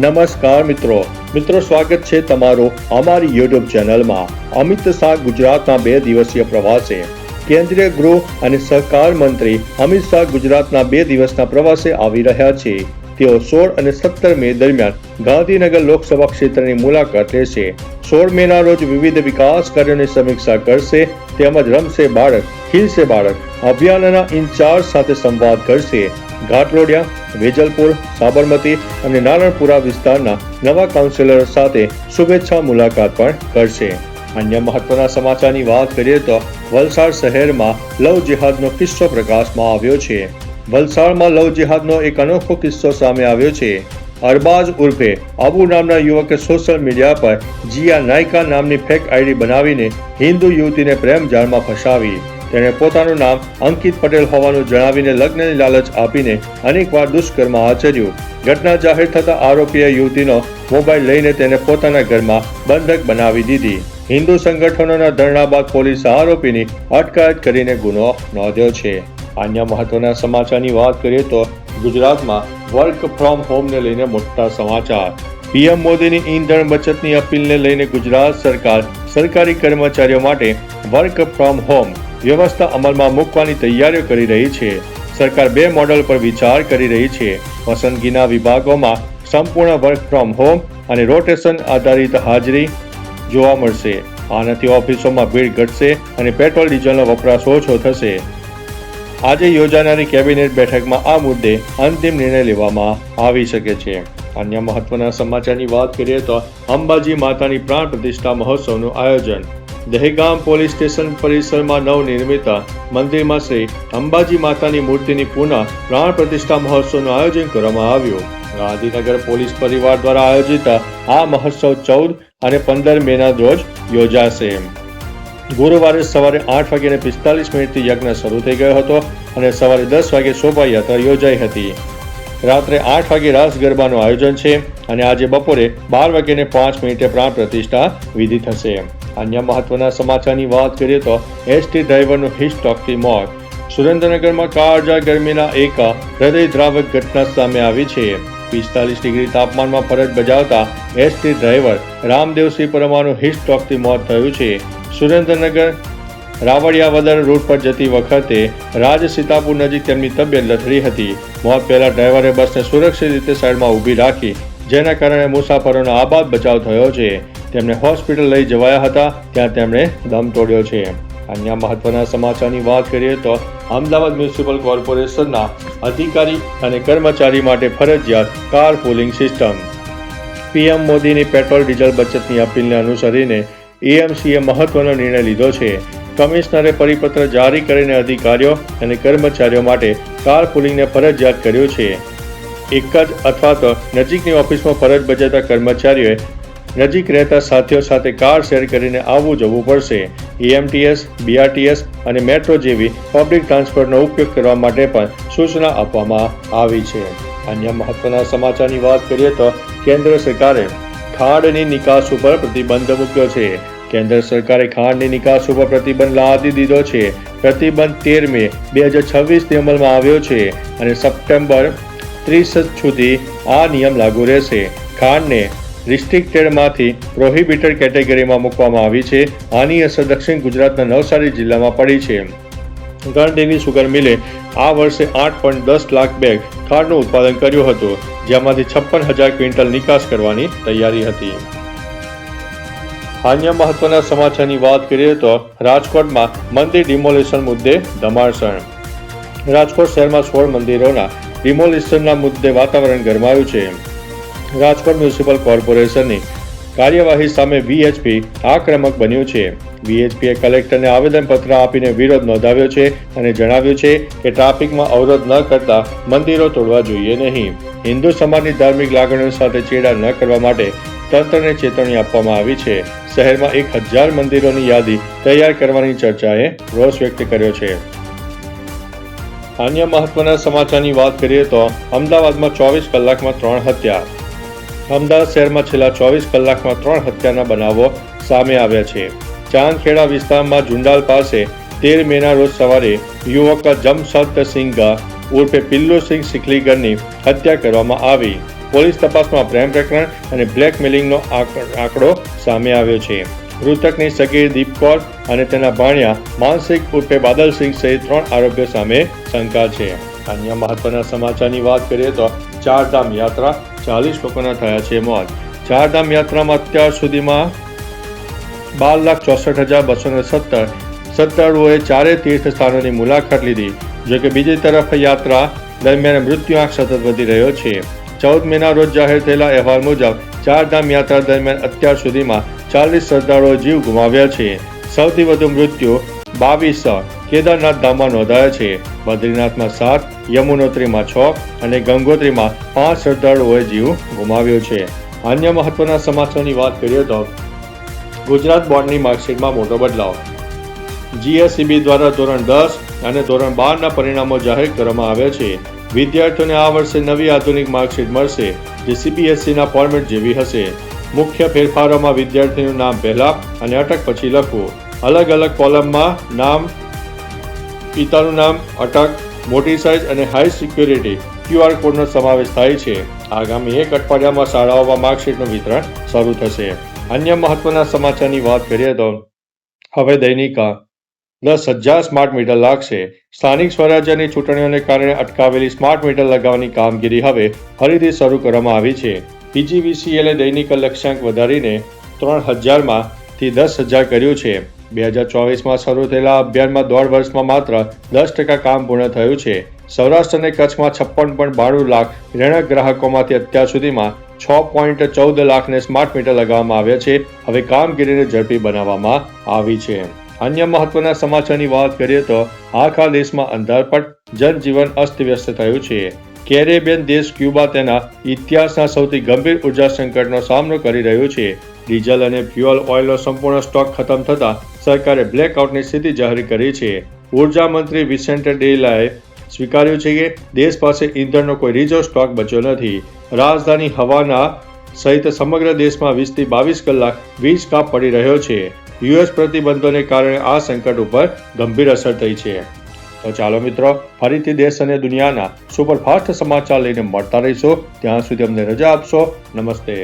નમસ્કાર મિત્રો સ્વાગત છે તમારું અમારી યુટ્યુબ ચેનલમાં। અમિત શાહ ગુજરાતના 2 દિવસીય પ્રવાસે। કેન્દ્રીય ગૃહ અને સહકાર મંત્રી અમિત શાહ ગુજરાતના 2 દિવસના પ્રવાસે આવી રહ્યા છે। તેઓ 16 અને 17 મે દરમિયાન ગાંધીનગર લોકસભા ક્ષેત્રની મુલાકાત લેશે। 16 મેના રોજ વિવિધ વિકાસ કાર્યોની સમીક્ષા કરશે તેમજ રમશે બાળક ખીલશે બાળક અભિયાનના ઇન્ચાર્જ સાથે સંવાદ કરશે। ઘાટલોડિયા, વેજલપુર, સાબરમતી અને નારણપુરા વિસ્તારના નવા કાઉન્સિલરો સાથે શુભેચ્છા મુલાકાત પણ કરશે। અન્ય મહત્વના સમાચારની વાત કરીએ તો વલસાડ શહેરમાં લવ જિહાદનો કિસ્સો પ્રકાશમાં આવ્યો છે। વલસાડમાં લવ જિહાદનો એક અનોખો કિસ્સો સામે આવ્યો છે। અરબાઝ ઉર્ફે અબુ નામના યુવકે સોશિયલ મીડિયા પર જીયા નાયકા નામની ફેક આઈડી બનાવીને હિન્દુ યુવતીને પ્રેમ જાળમાં ફસાવી। તેણે પોતાનું નામ અંકિત પટેલ હોવાનું જણાવીને લગ્નની લાલચ આપીને અનેકવાર દુષ્કર્મ આચર્યું। ઘટના જાહેર થતા આરોપીએ યુવતીનો મોબાઈલ લઈને તેને પોતાના ઘરમાં બંધક બનાવી દીધી। હિન્દુ સંગઠનોના ધરણા બાદ પોલીસે આરોપીની અટકાયત કરીને ગુનો નોંધ્યો છે। અન્ય મહત્વના સમાચારની વાત કરીએ તો ગુજરાતમાં વર્ક ફ્રોમ હોમને લઈને મોટા સમાચાર। પીએમ મોદીની ઈંધણ બચતની અપીલને લઈને ગુજરાત સરકાર સરકારી કર્મચારીઓ માટે વર્ક ફ્રોમ હોમ વ્યવસ્થા અમલમાં મૂકવાની તૈયારીઓ કરી રહી છે। સરકાર 2 મોડલ પર વિચાર કરી રહી છે। પસંદગીના વિભાગોમાં સંપૂર્ણ વર્ક ફ્રોમ હોમ અને રોટેશન આધારિત હાજરી જોવા મળશે। આનાથી ઓફિસોમાં ભીડ ઘટશે અને પેટ્રોલ ડીઝલનો વપરાશ ઓછો થશે। આજે યોજાનારી કેબિનેટ બેઠકમાં આ મુદ્દે અંતિમ નિર્ણય લેવામાં આવી શકે છે। અન્ય મહત્વના સમાચારની વાત કરીએ તો અંબાજી માતાની પ્રાણ પ્રતિષ્ઠા મહોત્સવનું આયોજન। દહેગામ પોલીસ સ્ટેશન પરિસરમાં નવનિર્મિત મંદિરમાં શ્રી અંબાજી માતાની મૂર્તિની પુનઃ પ્રાણ પ્રતિષ્ઠા મહોત્સવનું આયોજન કરવામાં આવ્યું। ગાંધીનગર પોલીસ પરિવાર દ્વારા આયોજિત આ મહોત્સવ 14 અને 15 મેના રોજ યોજાશે। ગુરુવારે સવારે 8:45 યજ્ઞ શરૂ થઈ ગયો હતો અને સવારે 10 વાગે શોભાયાત્રા યોજાઈ હતી। રાત્રે 8 વાગે રાસ ગરબાનું આયોજન છે અને આજે બપોરે 12:05 પ્રાણ પ્રતિષ્ઠા વિધિ થશે। અન્ય મહત્વના સમાચારની વાત કરીએ તો એસટી ડ્રાઈવરનું હિટસ્ટ્રોકથી મોત। સુરેન્દ્રનગરમાં કાળઝાળ ગરમીના એક હૃદયદ્રાવક ઘટના સામે આવી છે। 45 ડિગ્રી તાપમાનમાં ફરજ બજાવતા એસટી ડ્રાઈવર રામદેવસિંહ પરમારનું હિટસ્ટ્રોકથી મોત થયું છે। સુરેન્દ્રનગર રાવડિયાવદર રૂટ પર જતી વખતે રાજ સીતાપુર નજીક તેમની તબિયત લથડી હતી। મોત પહેલા ડ્રાઈવરે બસને સુરક્ષિત રીતે સાઈડમાં ઊભી રાખી જેના કારણે મુસાફરોનો આબાદ બચાવ થયો છે। તેમને હોસ્પિટલ લઈ જવાયા હતા ત્યાં તેમણે દમ તોડ્યો છે। અન્ય મહત્વના સમાચારની વાત કરીએ તો અમદાવાદ મ્યુનિસિપલ કોર્પોરેશનના અધિકારી અને કર્મચારી માટે ફરજિયાત કાર પુલિંગ સિસ્ટમ। પીએમ મોદીની પેટ્રોલ ડીઝલ બચતની અપીલને અનુસરીને એએમસીએ મહત્વનો નિર્ણય લીધો છે। કમિશનરે પરિપત્ર જારી કરીને અધિકારીઓ અને કર્મચારીઓ માટે કાર પુલિંગને ફરજિયાત કર્યું છે। એક જ અથવા તો નજીકની ઓફિસમાં ફરજ બજાવતા કર્મચારીઓએ નજીક રહેતા સાથીઓ સાથે કાર શેર કરીને આવવું જવું પડશે। એએમટીએસ, બીઆરટીએસ અને મેટ્રો જેવી પબ્લિક ટ્રાન્સપોર્ટનો ઉપયોગ કરવા માટે પણ સૂચના આપવામાં આવી છે। અન્ય મહત્વના સમાચારની વાત કરીએ તો કેન્દ્ર સરકારે ખાંડની નિકાસ ઉપર પ્રતિબંધ મૂક્યો છે। કેન્દ્ર સરકારે ખાંડની નિકાસ ઉપર પ્રતિબંધ લાદી દીધો છે। પ્રતિબંધ 13 મે 2026થી અમલમાં આવ્યો છે અને સપ્ટેમ્બર 30 સુધી આ નિયમ લાગુ રહેશે। ખાંડને રિસ્ટ્રિક્ટેડમાંથી પ્રોહિબિટેડ કેટેગરીમાં મૂકવામાં આવી છે। આની અસર દક્ષિણ ગુજરાતના નવસારી જિલ્લામાં પડી છે। ગણદેવી સુગર મિલે આ વર્ષે 8.10 લાખ બેગ ખાંડનું ઉત્પાદન કર્યું હતું જેમાંથી 56,000 ક્વિન્ટલ નિકાસ કરવાની તૈયારી હતી। અન્ય મહત્વના સમાચારની વાત કરીએ તો રાજકોટમાં મંદિર ડિમોલિશન મુદ્દે ધમાસણ। રાજકોટ શહેરમાં 16 મંદિરોના ડિમોલિશનના મુદ્દે વાતાવરણ ગરમાયું છે। રાજકોટ મ્યુનિસિપલ કોર્પોરેશનની કાર્યવાહી સામે વીએચપી આક્રમક બન્યું છે। વીએચપીએ કલેક્ટરને આવેદનપત્ર આપીને વિરોધ નોંધાવ્યો છે અને જણાવ્યું છે કે ટ્રાફિકમાં અવરોધ ન કરતા મંદિરો તોડવા જોઈએ નહીં। હિન્દુ સમાજની ધાર્મિક લાગણીઓ સાથે ચેડા ન કરવા માટે તંત્રને ચેતવણી આપવામાં આવી છે। શહેરમાં 1000 મંદિરોની યાદી તૈયાર કરવાની ચર્ચાએ રોષ વ્યક્ત કર્યો છે। અન્ય મહત્વના સમાચારની વાત કરીએ તો અમદાવાદમાં 24 કલાકમાં 3 હત્યા। અમદાવાદ શહેરમાં છેલ્લા 24 કલાકમાં 3 હત્યાના બનાવો સામે આવ્યા છે। ચાંદખેડા વિસ્તારમાં ઝુંડાલ પાસે 13 મેના રોજ સવારે યુવક જમશદસિંહ ઉર્ફે પિલ્લુ સિંહ સિકલીગરની હત્યા કરવામાં આવી। પોલીસ તપાસમાં પ્રેમ પ્રકરણ અને બ્લેકમેલિંગનો આંકડો સામે આવ્યો છે. મૃતકની સગીર દીપ કૌર અને તેના ભાણિયા માનસિંહ ઉર્ફે બાદલસિંહ સહિત 3 આરોપીઓ સામે શંકા છે. અન્ય મહત્વના સમાચારની વાત કરીએ તો ચારધામ યાત્રા 40 લોકોના થયા છે મોત. ચારધામ યાત્રામાં અત્યાર સુધીમાં 12,64,217 શ્રદ્ધાળુઓએ ચારે તીર્થ સ્થાનોની મુલાકાત લીધી. જોકે બીજી તરફ યાત્રા દરમિયાન મૃત્યુઆંક સતત વધી રહ્યો છે. 14 મેના રોજ જાહેર થયેલા અહેવાલ મુજબ ચારધામ યાત્રા દરમિયાન અત્યાર સુધીમાં 40 શ્રદ્ધાળુઓએ જીવ ગુમાવ્યા છે. સૌથી વધુ મૃત્યુ 22 કેદારનાથ ધામમાં નોંધાયા છે. બદ્રીનાથમાં 7, યમુનોત્રીમાં 6 અને ગંગોત્રીમાં 5 શ્રદ્ધાળુઓએ જીવ ગુમાવ્યો છે. અન્ય મહત્વના સમાચારની વાત કરીએ તો ગુજરાત બોર્ડની માર્કશીટમાં મોટો બદલાવ. GSEB દ્વારા ધોરણ 10 અને ધોરણ 12ના પરિણામો જાહેર કરવામાં આવ્યા છે. વિદ્યાર્થીઓને આ વર્ષે નવી આધુનિક માર્કશીટ મળશે, જે CBSEના ફોર્મેટ જેવી હશે. મુખ્ય ફેરફારોમાં વિદ્યાર્થીનું નામ પહેલા અને અટક પછી લખવું. અલગ અલગ કોલમમાં નામ, પિતાનું નામ, અટક, મોટી સાઇઝ અને હાઈ સિક્યુરિટી QR કોડનો સમાવેશ થાય છે. આગામી 1 અઠવાડિયામાં શાળાઓમાં માર્કશીટનું વિતરણ શરૂ થશે. અન્ય મહત્વના સમાચારની વાત કરીએ તો હવે દૈનિક 10,000 સ્માર્ટ મીટર લાગશે. સ્થાનિક સ્વરાજ્યની ચૂંટણીઓને કારણે અટકાવેલી સ્માર્ટ મીટર લગાવવાની કામગીરી હવે ફરીથી શરૂ કરવામાં આવી છે. PGVCLએ દૈનિક લક્ષ્યાંક વધારીને 3,000માંથી 10,000 કર્યું છે. 2024માં શરૂ થયેલા અભિયાનમાં 1.5 વર્ષમાં માત્ર 10% કામ પૂર્ણ થયું છે. સૌરાષ્ટ્ર અને કચ્છમાં 56.92 લાખ રહેણાંક ગ્રાહકોમાંથી અત્યાર સુધીમાં 6.14 લાખને સ્માર્ટ મીટર લગાવવામાં આવ્યા છે. હવે કામગીરીને ઝડપી બનાવવામાં આવી છે. અન્ય મહત્વના સમાચારની વાત કરીએ તો આખા દેશમાં અંધારપટ, જનજીવન અસ્તવ્યસ્ત થયું છે. કેરેબિયન દેશ ક્યુબા તેના ઇતિહાસના સૌથી ગંભીર ઉર્જા સંકટનો સામનો કરી રહ્યું છે. ડીઝલ અને ફ્યુઅલ ઓઇલનો સંપૂર્ણ સ્ટોક ખતમ થતાં સરકારે બ્લેકઆઉટની સ્થિતિ જાહેર કરી છે. ઉર્જા મંત્રી વિસેન્ટે ડેલાએ સ્વીકાર્યું છે કે દેશ પાસે ઈંધણનો કોઈ રિઝર્વ સ્ટોક બચ્યો નથી. રાજધાની હવાના સહિત સમગ્ર દેશમાં 20થી 22 કલાક વીજ કાપ પડી રહ્યો છે. US પ્રતિબંધોને કારણે આ સંકટ ઉપર ગંભીર અસર થઈ છે. તો ચાલો મિત્રો, ફરીથી દેશ અને દુનિયાના સુપરફાસ્ટ સમાચાર લઈને મળતા રહીશું. ત્યાં સુધી અમને રજા આપશો. નમસ્તે.